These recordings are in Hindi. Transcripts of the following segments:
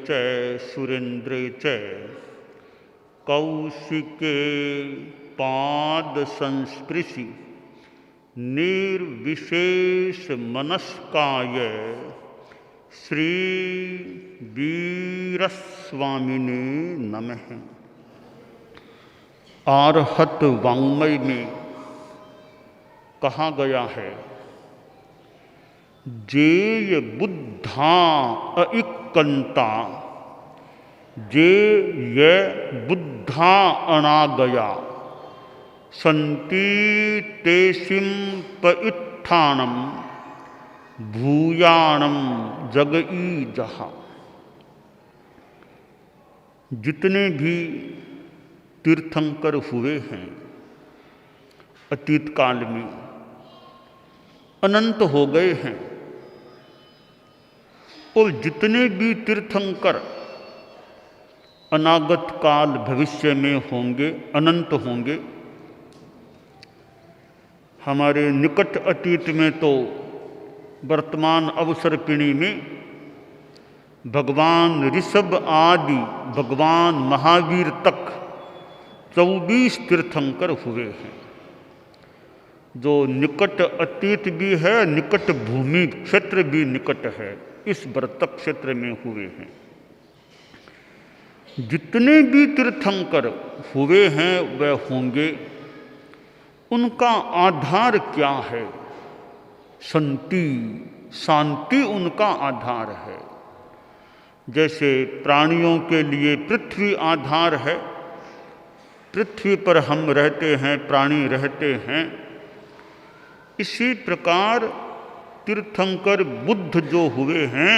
च सुरेन्द्रे च कौशिके पाद संस्पृशि निर्विशेष मनस्काय श्री वीरस्वामिने नमः। आर्हत वाङ्मय में कहा गया है, जेय बुद्धा अइक्कन्ता जे ये बुद्धा अनागया संति तेसिम पइत्थानम भूयाणम जगई जहा। जितने भी तीर्थंकर हुए हैं अतीत काल में, अनंत हो गए हैं, और जितने भी तीर्थंकर अनागत काल भविष्य में होंगे, अनंत होंगे। हमारे निकट अतीत में तो वर्तमान अवसर्पिणी में भगवान ऋषभ आदि भगवान महावीर तक 24 तीर्थंकर हुए हैं। जो निकट अतीत भी है, निकट भूमि क्षेत्र भी निकट है, इस वर्तक क्षेत्र में हुए हैं। जितने भी तीर्थंकर हुए हैं वह होंगे, उनका आधार क्या है? संति, शांति उनका आधार है। जैसे प्राणियों के लिए पृथ्वी आधार है, पृथ्वी पर हम रहते हैं, प्राणी रहते हैं, इसी प्रकार तीर्थंकर बुद्ध जो हुए हैं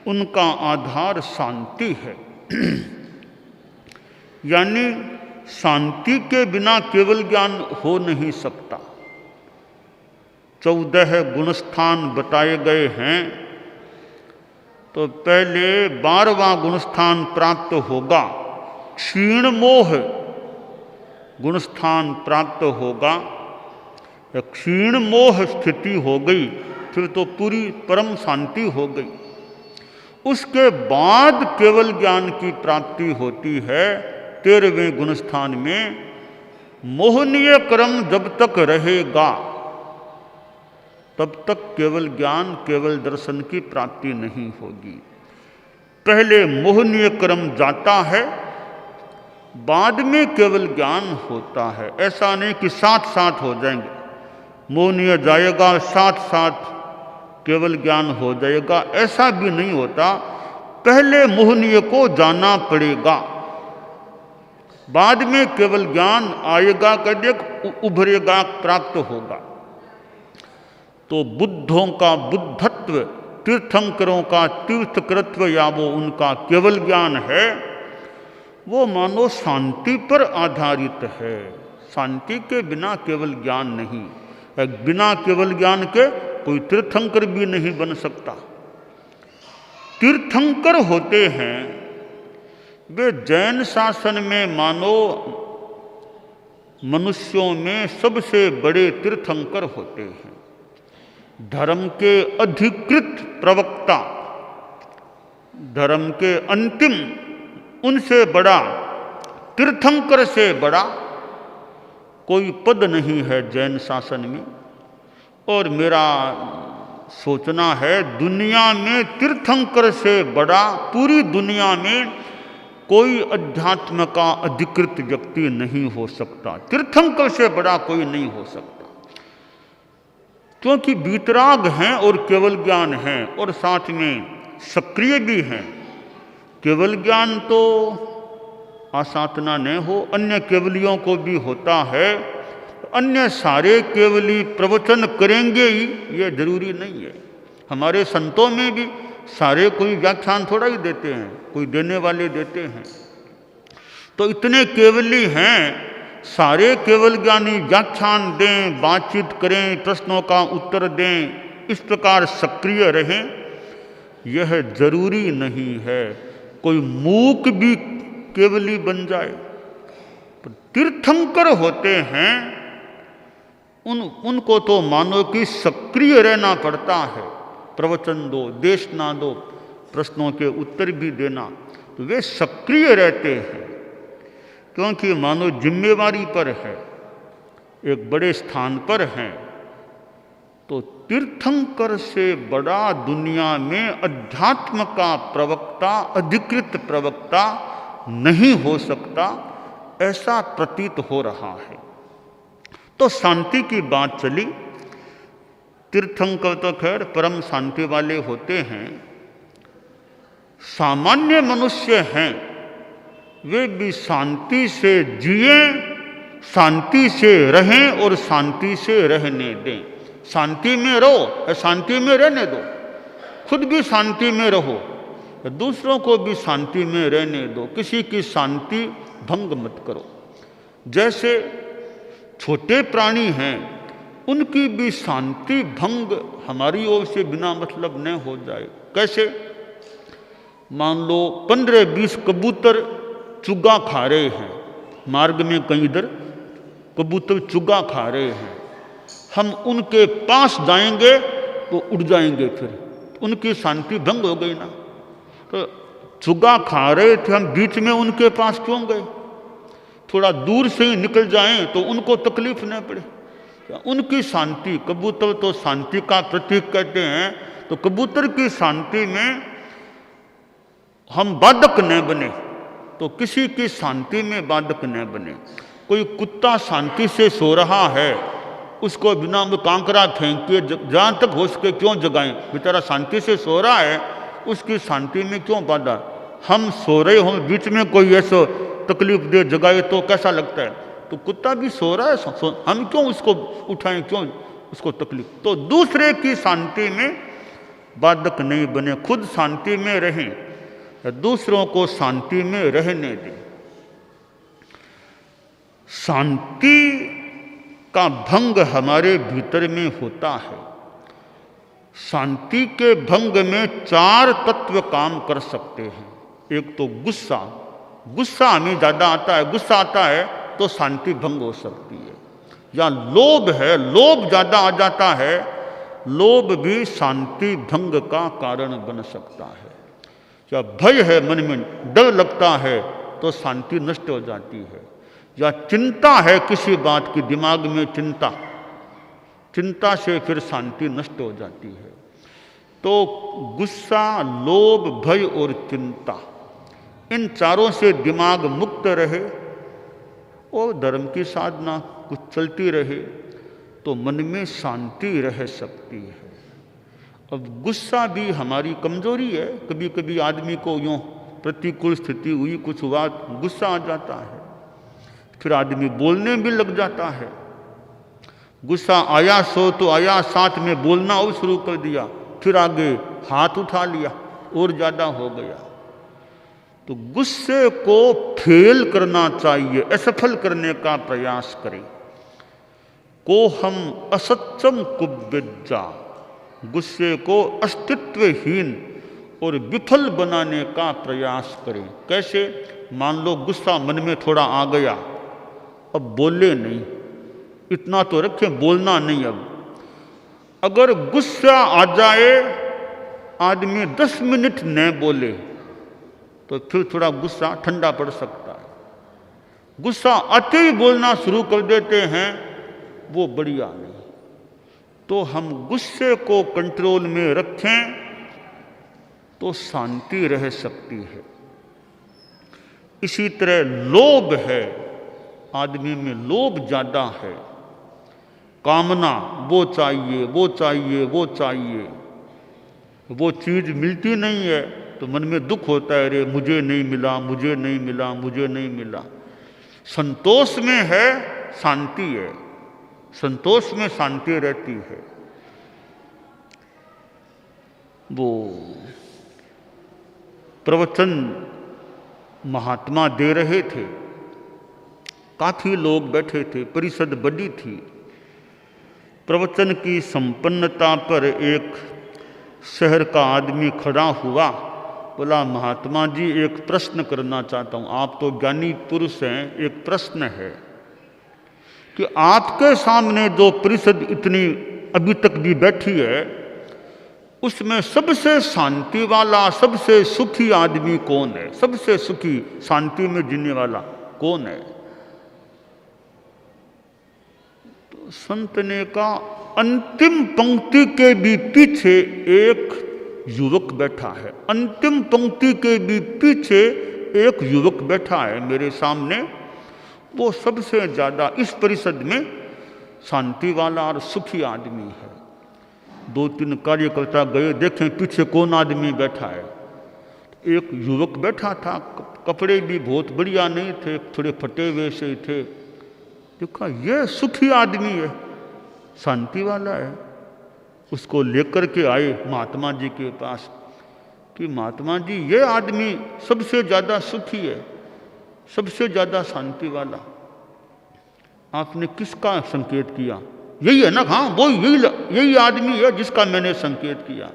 उनका आधार शांति है। यानी शांति के बिना केवल ज्ञान हो नहीं सकता। 14 गुणस्थान बताए गए हैं, तो पहले 12वां गुणस्थान प्राप्त होगा, क्षीण मोह गुणस्थान प्राप्त होगा। क्षीण मोह स्थिति हो गई, फिर तो पूरी परम शांति हो गई। उसके बाद केवल ज्ञान की प्राप्ति होती है 13वें गुणस्थान में। मोहनीय क्रम जब तक रहेगा तब तक केवल ज्ञान, केवल दर्शन की प्राप्ति नहीं होगी। पहले मोहनीय क्रम जाता है, बाद में केवल ज्ञान होता है। ऐसा नहीं कि साथ साथ हो जाएंगे, मोहनीय जाएगा साथ साथ केवल ज्ञान हो जाएगा, ऐसा भी नहीं होता। पहले मोहनीय को जाना पड़ेगा, बाद में केवल ज्ञान आएगा, कदेक उभरेगा, प्राप्त होगा। तो बुद्धों का बुद्धत्व, तीर्थंकरों का तीर्थकृत्व या वो उनका केवल ज्ञान है, वो मानो शांति पर आधारित है। शांति के बिना केवल ज्ञान नहीं, बिना केवल ज्ञान के कोई तीर्थंकर भी नहीं बन सकता। तीर्थंकर होते हैं वे जैन शासन में मानो मनुष्यों में सबसे बड़े तीर्थंकर होते हैं। धर्म के अधिकृत प्रवक्ता, धर्म के अंतिम, उनसे बड़ा, तीर्थंकर से बड़ा कोई पद नहीं है जैन शासन में। और मेरा सोचना है दुनिया में तीर्थंकर से बड़ा, पूरी दुनिया में कोई अध्यात्म का अधिकृत व्यक्ति नहीं हो सकता। तीर्थंकर से बड़ा कोई नहीं हो सकता, क्योंकि वीतराग हैं और केवल ज्ञान है, और साथ में सक्रिय भी हैं। केवल ज्ञान तो आसाधना न हो, अन्य केवलियों को भी होता है। अन्य सारे केवली प्रवचन करेंगे ही, ये जरूरी नहीं है। हमारे संतों में भी सारे कोई व्याख्यान थोड़ा ही देते हैं, कोई देने वाले देते हैं। तो इतने केवली हैं, सारे केवल ज्ञानी व्याख्यान दें, बातचीत करें, प्रश्नों का उत्तर दें, इस प्रकार सक्रिय रहें, यह जरूरी नहीं है। कोई मूक भी केवली बन जाए। तीर्थंकर होते हैं, उनको तो मानो कि सक्रिय रहना पड़ता है। प्रवचन दो, देशना दो, प्रश्नों के उत्तर भी देना, तो वे सक्रिय रहते हैं, क्योंकि मानो जिम्मेवारी पर है, एक बड़े स्थान पर हैं। तो तीर्थंकर से बड़ा दुनिया में अध्यात्म का प्रवक्ता, अधिकृत प्रवक्ता नहीं हो सकता, ऐसा प्रतीत हो रहा है। तो शांति की बात चली। तीर्थंकर तो खैर परम शांति वाले होते हैं। सामान्य मनुष्य हैं, वे भी शांति से जिए, शांति से रहें और शांति से रहने दें। शांति में रहो, शांति में रहने दो, खुद भी शांति में रहो, दूसरों को भी शांति में रहने दो, किसी की शांति भंग मत करो। जैसे छोटे प्राणी हैं, उनकी भी शांति भंग हमारी ओर से बिना मतलब न हो जाए। कैसे? मान लो 15-20 कबूतर चुग्गा खा रहे हैं, मार्ग में कहीं इधर कबूतर चुग्गा खा रहे हैं, हम उनके पास जाएंगे तो उड़ जाएंगे, फिर उनकी शांति भंग हो गई ना। तो चुग्गा खा रहे थे, हम बीच में उनके पास क्यों गए? थोड़ा दूर से ही निकल जाएं तो उनको तकलीफ न पड़े। उनकी शांति, कबूतर तो शांति का प्रतीक कहते हैं, तो कबूतर की शांति में हम बाधक न बने, तो किसी की शांति में बाधक न बने। कोई कुत्ता शांति से सो रहा है, उसको बिना कांकरा फेंक के जहाँ तक हो सके क्यों जगाएं? बेचारा शांति से सो रहा है, उसकी शांति में क्यों बाधा? हम सो रहे हों, बीच में कोई ऐसा तकलीफ दे जगाए तो कैसा लगता है? तो कुत्ता भी सो रहा है, हम क्यों उसको उठाएं, क्यों उसको तकलीफ? तो दूसरे की शांति में बाधक नहीं बने, खुद शांति में रहें, दूसरों को शांति में रहने दें। शांति का भंग हमारे भीतर में होता है। शांति के भंग में 4 तत्व काम कर सकते हैं। एक तो गुस्सा, गुस्सा हमें ज़्यादा आता है, गुस्सा आता है तो शांति भंग हो सकती है। या लोभ है, लोभ ज़्यादा आ जाता है, लोभ भी शांति भंग का कारण बन सकता है। या भय है, मन में डर लगता है तो शांति नष्ट हो जाती है। या चिंता है किसी बात की, दिमाग में चिंता, चिंता से फिर शांति नष्ट हो जाती है। तो गुस्सा, लोभ, भय और चिंता, इन चारों से दिमाग मुक्त रहे और धर्म की साधना कुछ चलती रहे तो मन में शांति रह सकती है। अब गुस्सा भी हमारी कमजोरी है, कभी कभी आदमी को यूँ प्रतिकूल स्थिति हुई, कुछ हुआ, गुस्सा आ जाता है, फिर आदमी बोलने भी लग जाता है। गुस्सा आया सो तो आया, साथ में बोलना और शुरू कर दिया, फिर आगे हाथ उठा लिया और ज़्यादा हो गया। तो गुस्से को फेल करना चाहिए, असफल करने का प्रयास करें। को हम असत्यम कुब्बिज्जा, गुस्से को अस्तित्वहीन और विफल बनाने का प्रयास करें। कैसे? मान लो गुस्सा मन में थोड़ा आ गया, अब बोले नहीं, इतना तो रखें, बोलना नहीं। अब अगर गुस्सा आ जाए, आदमी 10 मिनट न बोले तो फिर थोड़ा गुस्सा ठंडा पड़ सकता है। गुस्सा आते ही बोलना शुरू कर देते हैं, वो बढ़िया नहीं। तो हम गुस्से को कंट्रोल में रखें तो शांति रह सकती है। इसी तरह लोभ है, आदमी में लोभ ज़्यादा है, कामना, वो चाहिए, वो चाहिए, वो चाहिए, वो चीज़ मिलती नहीं है तो मन में दुख होता है, अरे मुझे नहीं मिला, मुझे नहीं मिला, मुझे नहीं मिला। संतोष में है शांति है, संतोष में शांति रहती है। वो प्रवचन महात्मा दे रहे थे, काफ़ी लोग बैठे थे, परिषद बड़ी थी। प्रवचन की संपन्नता पर एक शहर का आदमी खड़ा हुआ, बोला, महात्मा जी एक प्रश्न करना चाहता हूँ, आप तो ज्ञानी पुरुष हैं, एक प्रश्न है कि आपके सामने जो परिषद इतनी अभी तक भी बैठी है, उसमें सबसे शांति वाला, सबसे सुखी आदमी कौन है? सबसे सुखी, शांति में जीने वाला कौन है? तो संत ने कहा, अंतिम पंक्ति के भी पीछे एक युवक बैठा है। अंतिम पंक्ति के भी पीछे एक युवक बैठा है मेरे सामने। वो सबसे ज्यादा इस परिषद में शांति वाला और सुखी आदमी है। 2-3 कार्यकर्ता गए, देखें पीछे कौन आदमी बैठा है। एक युवक बैठा था, कपड़े भी बहुत बढ़िया नहीं थे, थोड़े फटे हुए से थे। देखा ये सुखी आदमी है, शांति वाला है। उसको लेकर के आए महात्मा जी के पास कि महात्मा जी ये आदमी सबसे ज़्यादा सुखी है, सबसे ज़्यादा शांति वाला। आपने किसका संकेत किया? यही है ना? हाँ, वो यही आदमी है जिसका मैंने संकेत किया।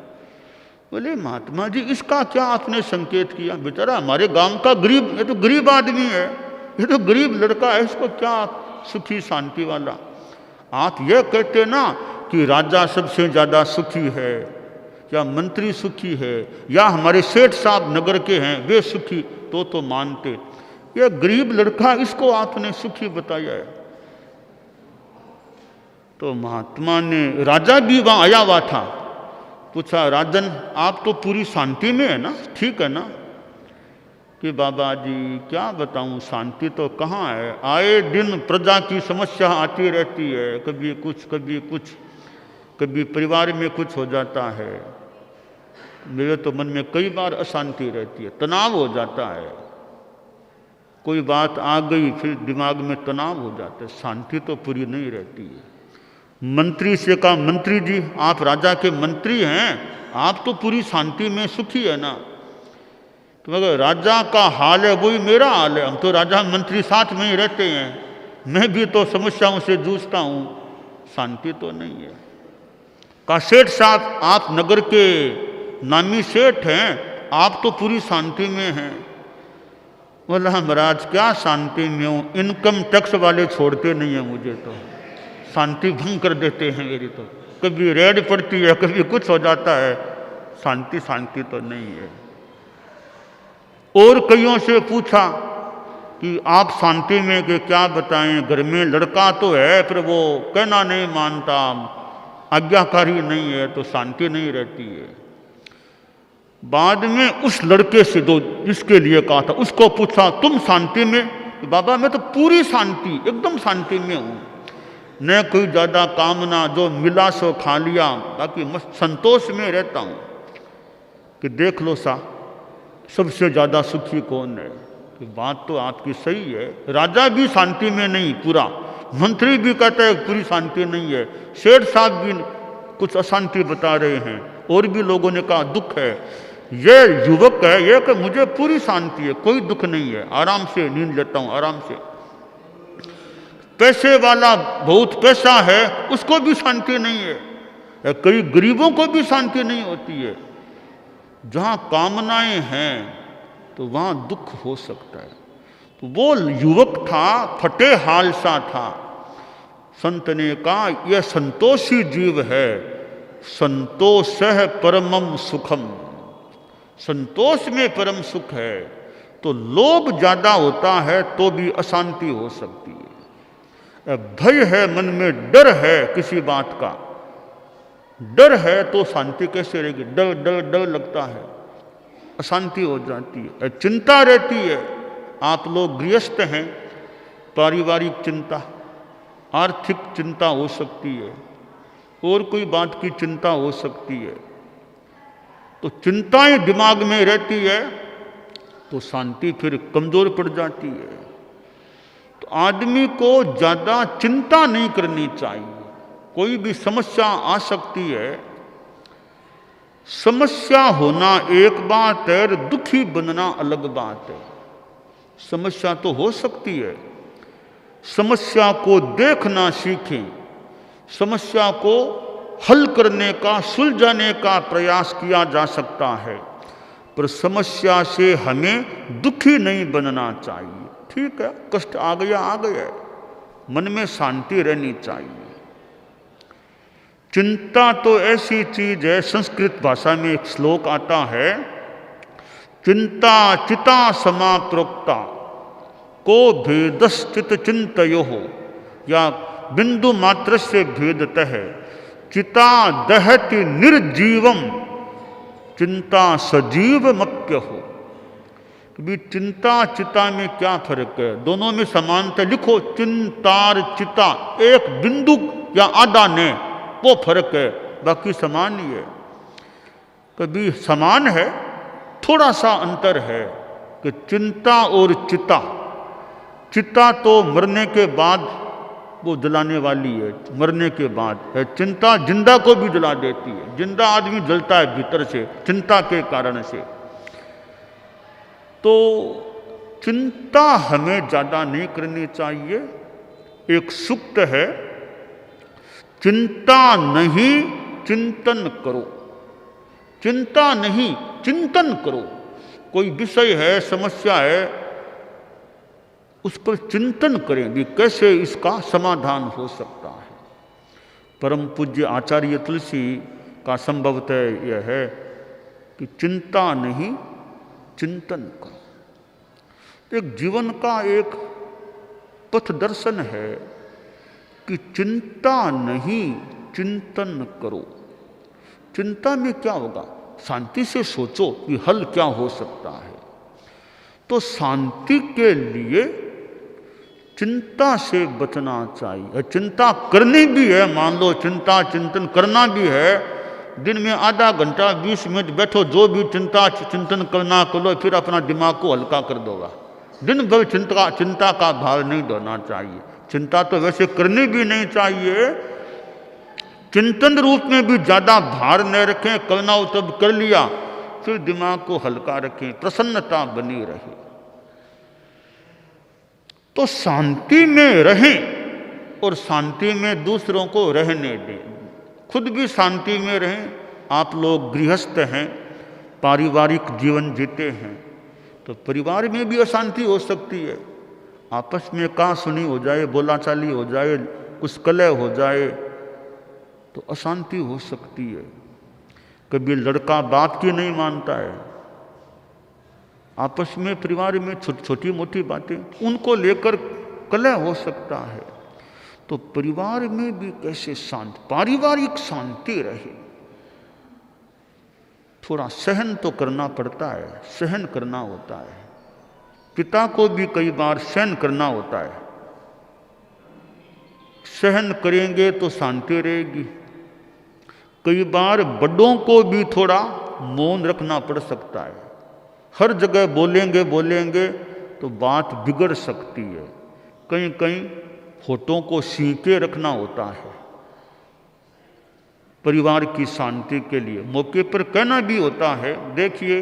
बोले महात्मा जी इसका क्या आपने संकेत किया? बेचारा हमारे गांव का गरीब, ये तो गरीब आदमी है, ये तो गरीब लड़का है, इसको क्या सुखी शांति वाला? आप ये कहते ना कि राजा सबसे ज़्यादा सुखी है, या मंत्री सुखी है, या हमारे सेठ साहब नगर के हैं वे सुखी, तो मानते। ये गरीब लड़का, इसको आपने सुखी बताया है। तो महात्मा ने, राजा भी वहाँ आया हुआ था, पूछा राजन आप तो पूरी शांति में है ना, ठीक है ना? कि बाबा जी क्या बताऊं, शांति तो कहाँ है, आए दिन प्रजा की समस्या आती रहती है, कभी कुछ कभी कुछ, कभी परिवार में कुछ हो जाता है। मेरे तो मन में कई बार अशांति रहती है, तनाव हो जाता है। कोई बात आ गई फिर दिमाग में तनाव हो जाता है, शांति तो पूरी नहीं रहती है। मंत्री से कहा, मंत्री जी आप राजा के मंत्री हैं, आप तो पूरी शांति में सुखी है ना? तो मगर राजा का हाल है वही मेरा हाल है, हम तो राजा मंत्री साथ में ही रहते हैं, मैं भी तो समस्याओं से जूझता हूँ, शांति तो नहीं है। कहा सेठ साहब आप नगर के नामी सेठ हैं, आप तो पूरी शांति में हैं। बोला महाराज क्या शांति में हूँ, इनकम टैक्स वाले छोड़ते नहीं हैं मुझे, तो शांति भंग कर देते हैं मेरी, तो कभी रेड पड़ती है, कभी कुछ हो जाता है, शांति तो नहीं है। और कईयों से पूछा कि आप शांति में के क्या बताएं, घर में लड़का तो है पर वो कहना नहीं मानता, आज्ञाकारी नहीं है, तो शांति नहीं रहती है। बाद में उस लड़के से जो जिसके लिए कहा था उसको पूछा तुम शांति में? कि बाबा मैं तो पूरी शांति, एकदम शांति में हूँ, न कोई ज़्यादा कामना, जो मिला सो खा लिया, बाकी मस्त संतोष में रहता हूँ। कि देख लो सा सबसे ज़्यादा सुखी कौन है? कि बात तो आपकी सही है, राजा भी शांति में नहीं पूरा, मंत्री भी कहता है पूरी शांति नहीं है, सेठ साहब भी कुछ अशांति बता रहे हैं, और भी लोगों ने कहा दुख है। ये युवक है ये कि मुझे पूरी शांति है, कोई दुख नहीं है, आराम से नींद लेता हूँ, आराम से। पैसे वाला बहुत पैसा है उसको भी शांति नहीं है, कई गरीबों को भी शांति नहीं होती है। जहाँ कामनाएं हैं तो वहाँ दुख हो सकता है। तो वो युवक था, फटे हाल सा था। संत ने कहा यह संतोषी जीव है, संतोष है परमम सुखम, संतोष में परम सुख है। तो लोभ ज्यादा होता है तो भी अशांति हो सकती है। भय है मन में, डर है किसी बात का, डर है तो शांति कैसे रहेगी? डर डर डर लगता है, अशांति हो जाती है। चिंता रहती है, आप लोग गृहस्थ हैं, पारिवारिक चिंता, आर्थिक चिंता हो सकती है, और कोई बात की चिंता हो सकती है। तो चिंताएं दिमाग में रहती है तो शांति फिर कमजोर पड़ जाती है। तो आदमी को ज़्यादा चिंता नहीं करनी चाहिए। कोई भी समस्या आ सकती है, समस्या होना एक बात है, दुखी बनना अलग बात है। समस्या तो हो सकती है, समस्या को देखना सीखें, समस्या को हल करने का, सुलझाने का प्रयास किया जा सकता है, पर समस्या से हमें दुखी नहीं बनना चाहिए। ठीक है, कष्ट आ गया, मन में शांति रहनी चाहिए। चिंता तो ऐसी चीज है, संस्कृत भाषा में एक श्लोक आता है, चिंता चिता समा प्रोक्ता को भेदश्चित चिंतयो हो, या बिंदु मात्र से भेदतः चिता दहति निर्जीवम चिंता सजीव मप्य हो। भी चिंता चिता में क्या फर्क है? दोनों में समानता लिखो, चिंतार चिता, एक बिंदु या आधा ने वो फर्क है, बाकी समान ही है। कभी समान है, थोड़ा सा अंतर है कि चिंता और चिता, चिता तो मरने के बाद वो जलाने वाली है, मरने के बाद है। चिंता जिंदा को भी जला देती है, जिंदा आदमी जलता है भीतर से चिंता के कारण से। तो चिंता हमें ज्यादा नहीं करनी चाहिए। एक सूक्त है, चिंता नहीं चिंतन करो, चिंता नहीं चिंतन करो। कोई विषय है, समस्या है, उस पर चिंतन करें कि कैसे इसका समाधान हो सकता है। परम पूज्य आचार्य तुलसी का संभवतः यह है कि चिंता नहीं चिंतन करो। एक जीवन का एक पथ दर्शन है कि चिंता नहीं चिंतन करो। चिंता में क्या होगा? शांति से सोचो कि हल क्या हो सकता है। तो शांति के लिए चिंता से बचना चाहिए। चिंता करनी भी है, मान लो चिंता चिंतन करना भी है, दिन में आधा घंटा 20 मिनट बैठो, जो भी चिंता चिंतन करना करो, फिर अपना दिमाग को हल्का कर दोगा। दिन भर चिंता का भार नहीं ढोना चाहिए। चिंता तो वैसे करनी भी नहीं चाहिए, चिंतन रूप में भी ज्यादा भार न रखें। करना हो तब कर लिया, फिर दिमाग को हल्का रखें, प्रसन्नता बनी रहे। तो शांति में रहें और शांति में दूसरों को रहने दें, खुद भी शांति में रहें। आप लोग गृहस्थ हैं, पारिवारिक जीवन जीते हैं, तो परिवार में भी अशांति हो सकती है। आपस में कहा सुनी हो जाए, बोलाचाली हो जाए, कुछ कलह हो जाए तो अशांति हो सकती है। कभी लड़का बाप की नहीं मानता है, आपस में परिवार में छोटी मोटी बातें, उनको लेकर कलह हो सकता है। तो परिवार में भी कैसे पारिवारिक शांति रहे। थोड़ा सहन तो करना पड़ता है, सहन करना होता है। पिता को भी कई बार सहन करना होता है। सहन करेंगे तो शांति रहेगी। कई बार बड़ों को भी थोड़ा मौन रखना पड़ सकता है। हर जगह बोलेंगे तो बात बिगड़ सकती है। कहीं कहीं होठों को सींके रखना होता है। परिवार की शांति के लिए मौके पर कहना भी होता है। देखिए,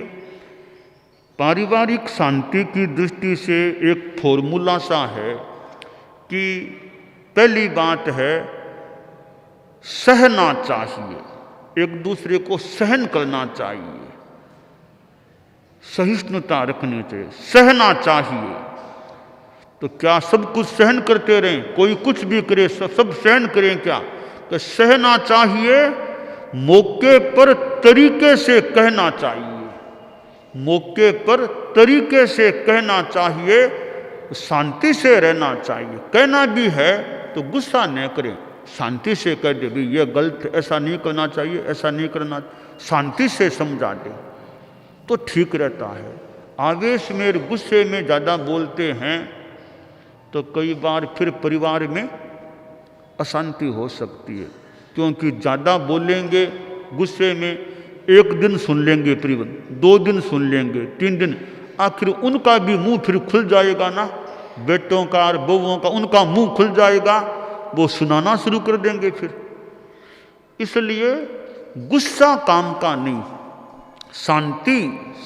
पारिवारिक शांति की दृष्टि से एक फॉर्मूला सा है कि पहली बात है, सहना चाहिए, एक दूसरे को सहन करना चाहिए, सहिष्णुता रखनी चाहिए, सहना चाहिए। तो क्या सब कुछ सहन करते रहें? कोई कुछ भी करे सब सहन करें क्या? तो सहना चाहिए, मौके पर तरीके से कहना चाहिए, मौके पर तरीके से कहना चाहिए, शांति से रहना चाहिए। कहना भी है तो गुस्सा न करें, शांति से कह दे, भाई ये गलत, ऐसा नहीं करना चाहिए, ऐसा नहीं करना, शांति से समझा दे तो ठीक रहता है। आवेश में और गुस्से में ज़्यादा बोलते हैं तो कई बार फिर परिवार में अशांति हो सकती है, क्योंकि ज़्यादा बोलेंगे गुस्से में, एक दिन सुन लेंगे, परिवार 2 दिन सुन लेंगे, 3 दिन, आखिर उनका भी मुंह फिर खुल जाएगा ना, बेटों का और बहुओं का, उनका मुंह खुल जाएगा, वो सुनाना शुरू कर देंगे फिर। इसलिए गुस्सा काम का नहीं,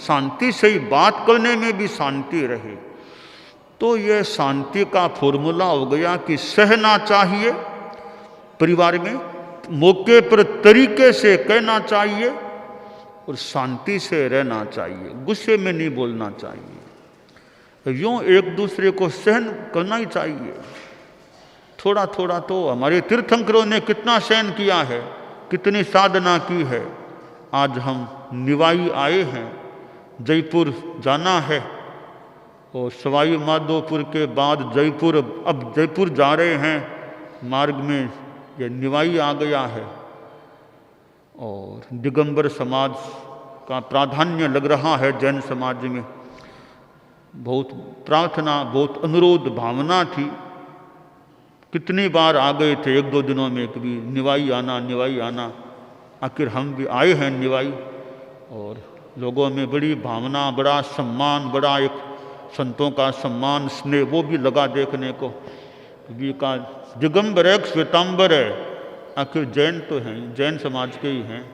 शांति से ही बात करने में भी शांति रहे। तो यह शांति का फॉर्मूला हो गया कि सहना चाहिए, परिवार में मौके पर तरीके से कहना चाहिए और शांति से रहना चाहिए, गुस्से में नहीं बोलना चाहिए। यूं एक दूसरे को सहन करना ही चाहिए। थोड़ा थोड़ा तो हमारे तीर्थंकरों ने कितना सहन किया है, कितनी साधना की है। आज हम निवाई आए हैं, जयपुर जाना है और सवाई माधोपुर के बाद जयपुर, अब जयपुर जा रहे हैं, मार्ग में ये निवाई आ गया है और दिगंबर समाज का प्राधान्य लग रहा है जैन समाज में। बहुत प्रार्थना, बहुत अनुरोध भावना थी, कितनी बार आ गए थे एक दो दिनों में, कभी निवाई आना निवाई आना, आखिर हम भी आए हैं निवाई। और लोगों में बड़ी भावना, बड़ा सम्मान, बड़ा एक संतों का सम्मान स्नेह वो भी लगा देखने को। कभी का दिगंबर है, श्वेतांबर है, आखिर जैन तो हैं, जैन समाज के ही हैं,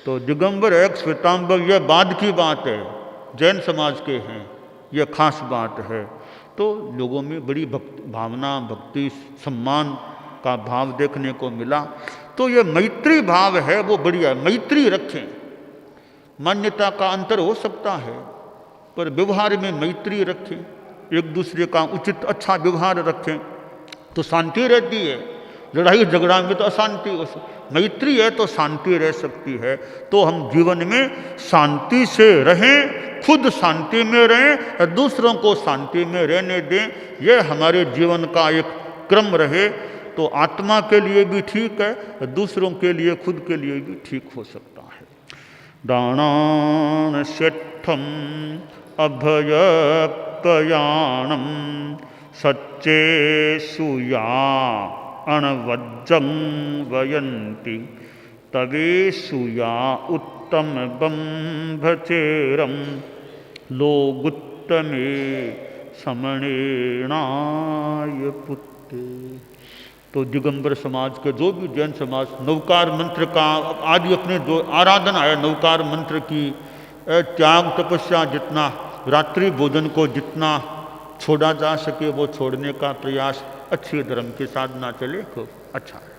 तो दिगंबर है, श्वेतांबर यह बाद की बात है, जैन समाज के हैं, यह खास बात है। तो लोगों में बड़ी भावना, भक्ति, सम्मान का भाव देखने को मिला। तो ये मैत्री भाव है वो बढ़िया, मैत्री रखें। मान्यता का अंतर हो सकता है पर व्यवहार में मैत्री रखें, एक दूसरे का उचित अच्छा व्यवहार रखें तो शांति रहती है। लड़ाई झगड़ा में तो अशांति हो सकती, मैत्री है तो शांति रह सकती है। तो हम जीवन में शांति से रहें, खुद शांति में रहें, दूसरों को शांति में रहने दें, यह हमारे जीवन का एक क्रम रहे तो आत्मा के लिए भी ठीक है, दूसरों के लिए, खुद के लिए भी ठीक हो सकता है। दानान शठम अभय कयाणम सच्चे सुया अणवज्जं वयन्ति तवे सुया उत्तम बंभचेरम लोगुत्तमे समणेणाय पुत्ते। तो दिगंबर समाज के जो भी जैन समाज नवकार मंत्र का आदि अपने जो आराधना है, नवकार मंत्र की त्याग तपस्या, जितना रात्रि भोजन को जितना छोड़ा जा सके वो छोड़ने का प्रयास, अच्छी धर्म की साधना चले, खूब अच्छा है।